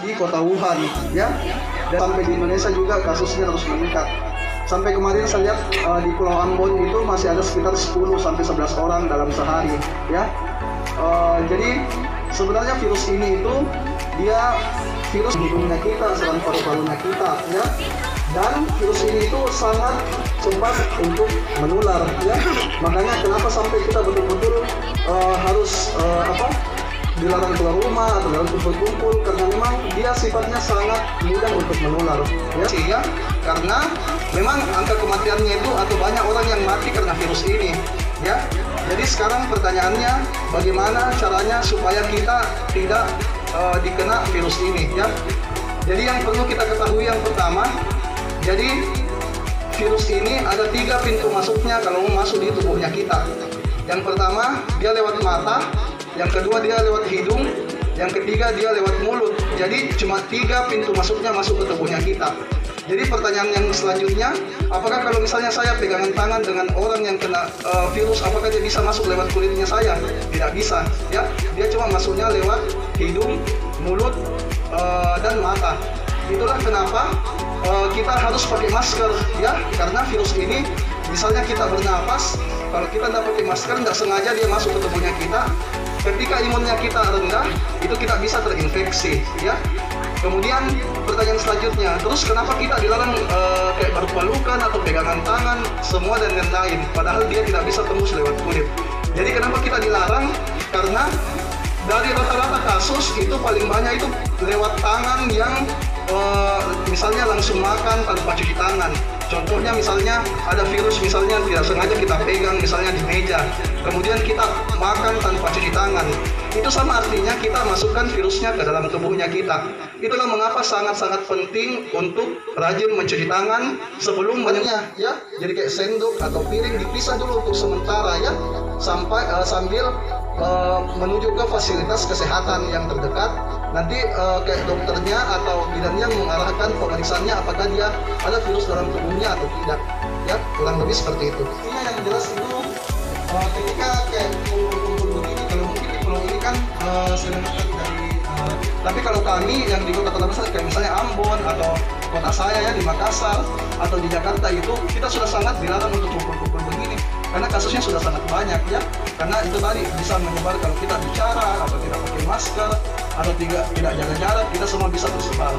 di kota Wuhan ya, dan sampai di Indonesia juga kasusnya terus meningkat. Sampai kemarin saya lihat di Pulau Ambon itu masih ada sekitar 10 sampai 11 orang dalam sehari ya. Jadi sebenarnya virus ini itu dia virus hidungnya kita, saluran paru-parunya kita ya. Dan virus ini itu sangat cepat untuk menular ya. Makanya kenapa sampai kita betul-betul harus dilarang keluar rumah atau dilarang kumpul-kumpul, karena memang dia sifatnya sangat mudah untuk menular ya. Sehingga karena memang angka kematiannya itu atau banyak orang yang mati karena virus ini ya. Jadi sekarang pertanyaannya, bagaimana caranya supaya kita tidak dikena virus ini ya. Jadi yang perlu kita ketahui yang pertama, jadi virus ini ada 3 pintu masuknya kalau mau masuk di tubuhnya kita. Yang pertama dia lewat mata, yang kedua dia lewat hidung, yang ketiga dia lewat mulut. Jadi cuma 3 pintu masuknya masuk ke tubuhnya kita. Jadi pertanyaan yang selanjutnya, apakah kalau misalnya saya pegangan tangan dengan orang yang kena virus, apakah dia bisa masuk lewat kulitnya saya? Tidak bisa ya. Dia cuma masuknya lewat hidung, mulut, dan mata. Itulah kenapa kita harus pakai masker ya, karena virus ini misalnya kita bernapas, kalau kita tidak pakai masker tidak sengaja dia masuk ke tubuhnya kita. Ketika imunnya kita rendah, itu kita bisa terinfeksi ya. Kemudian pertanyaan selanjutnya, terus kenapa kita dilarang kayak berpelukan atau pegangan tangan semua dan lain-lain, padahal dia tidak bisa tembus lewat kulit. Jadi kenapa kita dilarang? Karena dari rata-rata kasus itu paling banyak itu lewat tangan yang misalnya langsung makan tanpa cuci tangan. Contohnya misalnya ada virus misalnya tidak sengaja kita pegang misalnya di meja, kemudian kita makan tanpa cuci tangan. Itu sama artinya kita masukkan virusnya ke dalam tubuhnya kita. Itulah mengapa sangat-sangat penting untuk rajin mencuci tangan sebelum banyaknya ya. Jadi kayak sendok atau piring dipisah dulu untuk sementara ya, sampai sambil menuju ke fasilitas kesehatan yang terdekat. Nanti kayak dokternya atau bidannya mengarahkan pemeriksaannya apakah dia ada virus dalam tubuhnya atau tidak ya, kurang lebih seperti itu. Ini yang jelas itu ketika kayak kumpul-kumpul begini, kalau mungkin di pulau ini kan sedang dekat dari tapi kalau kami yang di kota-kota besar kayak misalnya Ambon atau kota saya ya di Makassar atau di Jakarta, itu kita sudah sangat dilarang untuk kumpul-kumpul begini karena kasusnya sudah sangat banyak ya. Karena itu tadi bisa menyebar kalau kita bicara atau tidak pakai masker atau tidak jaga jarak, kita semua bisa tersebar.